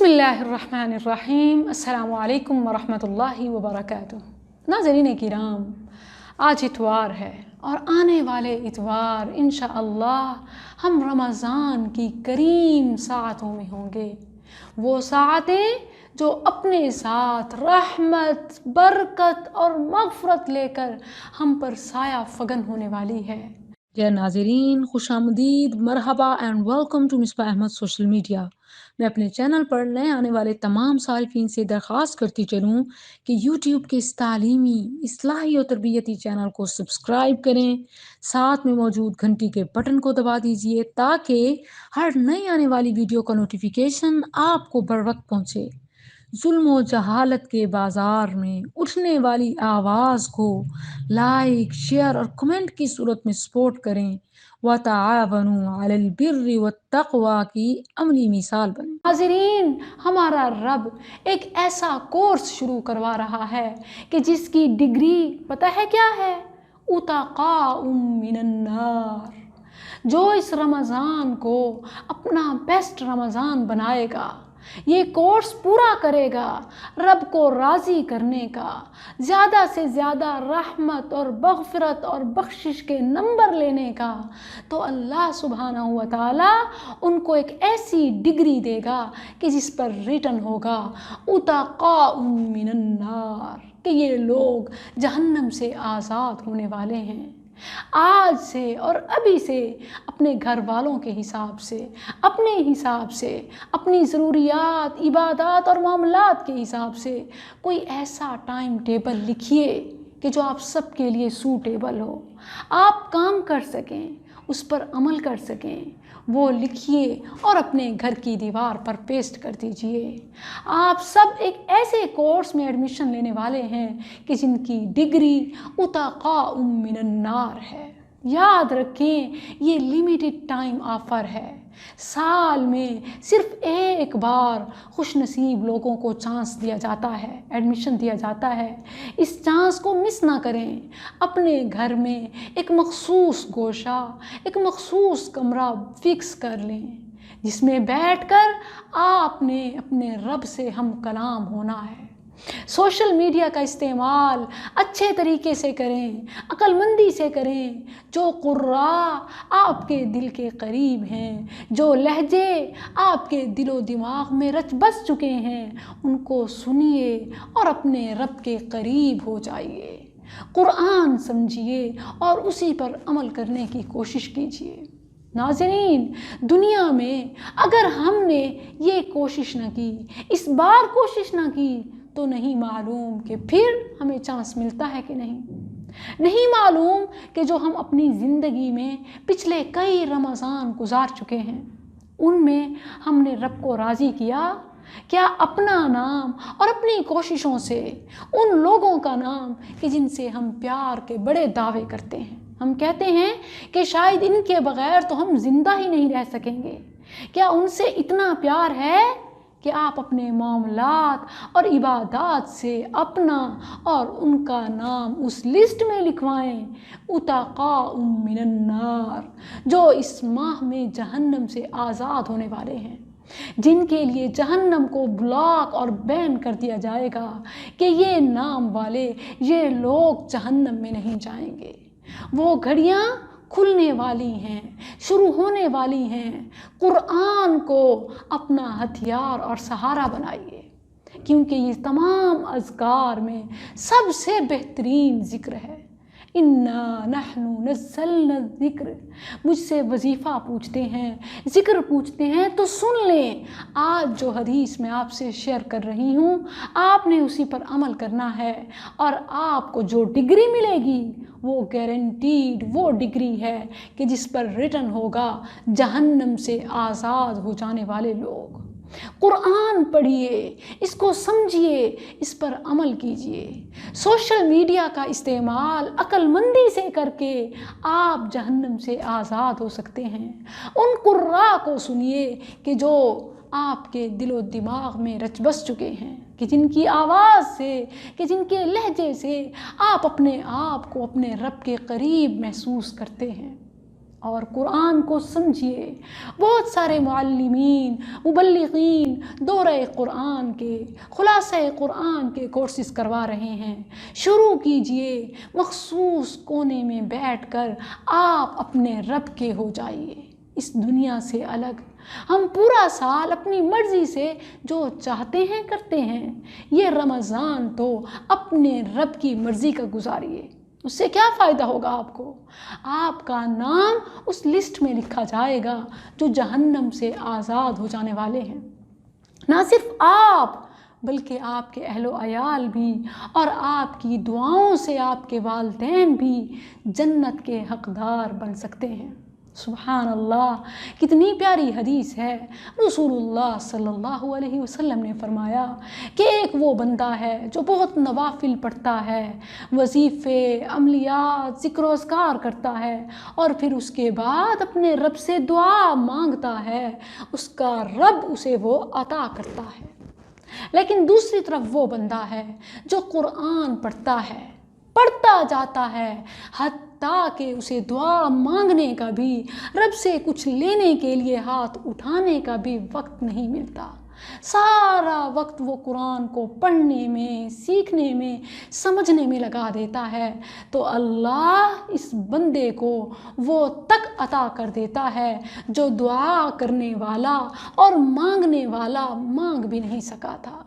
बिस्मिल्लाहिर्रहमानिर्रहीम। अस्सलामु अलैकुम वरहमतुल्लाहि वबरकातुह। नाज़रीन किराम, आज इतवार है और आने वाले इतवार इंशाअल्लाह हम रमज़ान की करीम सातों में होंगे। वो सातें जो अपने साथ रहमत, बरकत और मग़फ़रत लेकर हम पर साया फ़गन होने वाली है। डियर नाज़रीन, खुशामदीद, मरहबा and welcome to Misbah Ahmed social media. मैं अपने चैनल पर नए आने वाले तमाम सारिफीन से दरख्वास्त करती चलूँ कि यूट्यूब के इस तालीमी, इस्लाही और तरबियती चैनल को सब्सक्राइब करें, साथ में मौजूद घंटी के बटन को दबा दीजिए ताकि हर नई आने वाली वीडियो का नोटिफिकेशन आपको बर वक्त पहुँचे। जुल्म और जहालत के बाज़ार में उठने वाली आवाज़ को लाइक, शेयर और कमेंट की सूरत में सपोर्ट करें। व तावनु अलल बिर्रि वत्तक़वा की अमली मिसाल बने। हाज़रीन, हमारा रब एक ऐसा कोर्स शुरू करवा रहा है कि जिसकी डिग्री पता है क्या है? उतक़ाउम मिनन्नार। जो इस रमज़ान को अपना बेस्ट रमज़ान बनाएगा, ये कोर्स पूरा करेगा रब को राज़ी करने का, ज़्यादा से ज़्यादा रहमत और मग़फ़िरत और बख्शिश के नंबर लेने का, तो अल्लाह सुब्हानहू व तआला उनको एक ऐसी डिग्री देगा कि जिस पर रिटन होगा उतक़ाउम मिनन्नार, कि ये लोग जहन्नम से आज़ाद होने वाले हैं। आज से और अभी से अपने घर वालों के हिसाब से, अपने हिसाब से, अपनी ज़रूरियात, इबादत और मामलात के हिसाब से कोई ऐसा टाइम टेबल लिखिए कि जो आप सबके लिए सूटेबल हो, आप काम कर सकें, उस पर अमल कर सकें। वो लिखिए और अपने घर की दीवार पर पेस्ट कर दीजिए। आप सब एक ऐसे कोर्स में एडमिशन लेने वाले हैं कि जिनकी डिग्री उतक़ाउम मिनन्नार है। याद रखें, ये लिमिटेड टाइम ऑफ़र है। साल में सिर्फ एक बार खुशनसीब लोगों को चांस दिया जाता है, एडमिशन दिया जाता है। इस चांस को मिस ना करें। अपने घर में एक मखसूस गोशा, एक मखसूस कमरा फिक्स कर लें जिसमें बैठकर आपने अपने रब से हम कलाम होना है। सोशल मीडिया का इस्तेमाल अच्छे तरीके से करें, अक्लमंदी से करें। जो कुर्रा आपके दिल के करीब हैं, जो लहजे आपके दिलो दिमाग में रच बस चुके हैं, उनको सुनिए और अपने रब के करीब हो जाइए। कुरान समझिए और उसी पर अमल करने की कोशिश कीजिए। नाज़रीन, दुनिया में अगर हमने ये कोशिश न की, इस बार कोशिश न की, तो नहीं मालूम कि फिर हमें चांस मिलता है कि नहीं मालूम कि जो हम अपनी ज़िंदगी में पिछले कई रमज़ान गुजार चुके हैं, उनमें हमने रब को राज़ी किया क्या? अपना नाम और अपनी कोशिशों से उन लोगों का नाम कि जिनसे हम प्यार के बड़े दावे करते हैं। हम कहते हैं कि शायद इनके बग़ैर तो हम ज़िंदा ही नहीं रह सकेंगे। क्या उनसे इतना प्यार है कि आप अपने मामलात और इबादत से अपना और उनका नाम उस लिस्ट में लिखवाएं, उतक़ाउम मिनन्नार, जो इस माह में जहन्नम से आज़ाद होने वाले हैं, जिनके लिए जहन्नम को ब्लॉक और बैन कर दिया जाएगा कि ये नाम वाले, ये लोग जहन्नम में नहीं जाएंगे। वो घड़ियाँ खुलने वाली हैं, शुरू होने वाली हैं। कुरान को अपना हथियार और सहारा बनाइए, क्योंकि ये तमाम अज़कार में सबसे बेहतरीन ज़िक्र है। इन्ना नहनु नज़्ज़लना ज़िक्र। मुझसे वजीफ़ा पूछते हैं, ज़िक्र पूछते हैं, तो सुन लें। आज जो हदीस मैं आपसे शेयर कर रही हूँ, आपने उसी पर अमल करना है और आपको जो डिग्री मिलेगी वो गारंटीड वो डिग्री है कि जिस पर रिटन होगा जहन्नम से आज़ाद हो जाने वाले लोग। कुरान पढ़िए, इसको समझिए, इस पर अमल कीजिए। सोशल मीडिया का इस्तेमाल अक्लमंदी से करके आप जहन्नम से आज़ाद हो सकते हैं। उन कुर्रा को सुनिए कि जो आपके दिलो दिमाग में रच बस चुके हैं, कि जिनकी आवाज़ से, कि जिनके लहजे से आप अपने आप को अपने रब के करीब महसूस करते हैं। اور قرآن کو سمجھیے۔ بہت سارے معلمین، مبلغین دورہ قرآن کے، خلاصہ قرآن کے کورسز کروا رہے ہیں۔ شروع کیجئے، مخصوص کونے میں بیٹھ کر آپ اپنے رب کے ہو جائیے، اس دنیا سے الگ۔ ہم پورا سال اپنی مرضی سے جو چاہتے ہیں کرتے ہیں، یہ رمضان تو اپنے رب کی مرضی کا گزاریے۔ اس سے کیا فائدہ ہوگا آپ کو؟ آپ کا نام اس لسٹ میں لکھا جائے گا جو جہنم سے آزاد ہو جانے والے ہیں۔ نہ صرف آپ بلکہ آپ کے اہل و عیال بھی، اور آپ کی دعاؤں سے آپ کے والدین بھی جنت کے حقدار بن سکتے ہیں۔ سبحان اللہ، کتنی پیاری حدیث ہے۔ رسول اللہ صلی اللہ علیہ وسلم نے فرمایا کہ ایک وہ بندہ ہے جو بہت نوافل پڑھتا ہے، وظیفے، عملیات، ذکر و اذکار کرتا ہے، اور پھر اس کے بعد اپنے رب سے دعا مانگتا ہے، اس کا رب اسے وہ عطا کرتا ہے۔ لیکن دوسری طرف وہ بندہ ہے جو قرآن پڑھتا ہے، پڑھتا جاتا ہے، حتیٰ کہ اسے دعا مانگنے کا بھی، رب سے کچھ لینے کے لیے ہاتھ اٹھانے کا بھی وقت نہیں ملتا۔ سارا وقت وہ قرآن کو پڑھنے میں، سیکھنے میں، سمجھنے میں لگا دیتا ہے، تو اللہ اس بندے کو وہ تک عطا کر دیتا ہے جو دعا کرنے والا اور مانگنے والا مانگ بھی نہیں سکا تھا۔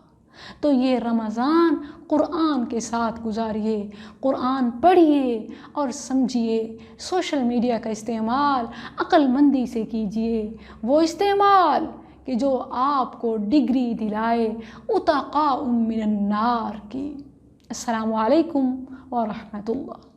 تو یہ رمضان قرآن کے ساتھ گزاریے، قرآن پڑھیے اور سمجھیے۔ سوشل میڈیا کا استعمال عقل مندی سے کیجیے، وہ استعمال کہ جو آپ کو ڈگری دلائے اتقاء من النار کی۔ السلام علیکم ورحمۃ اللہ۔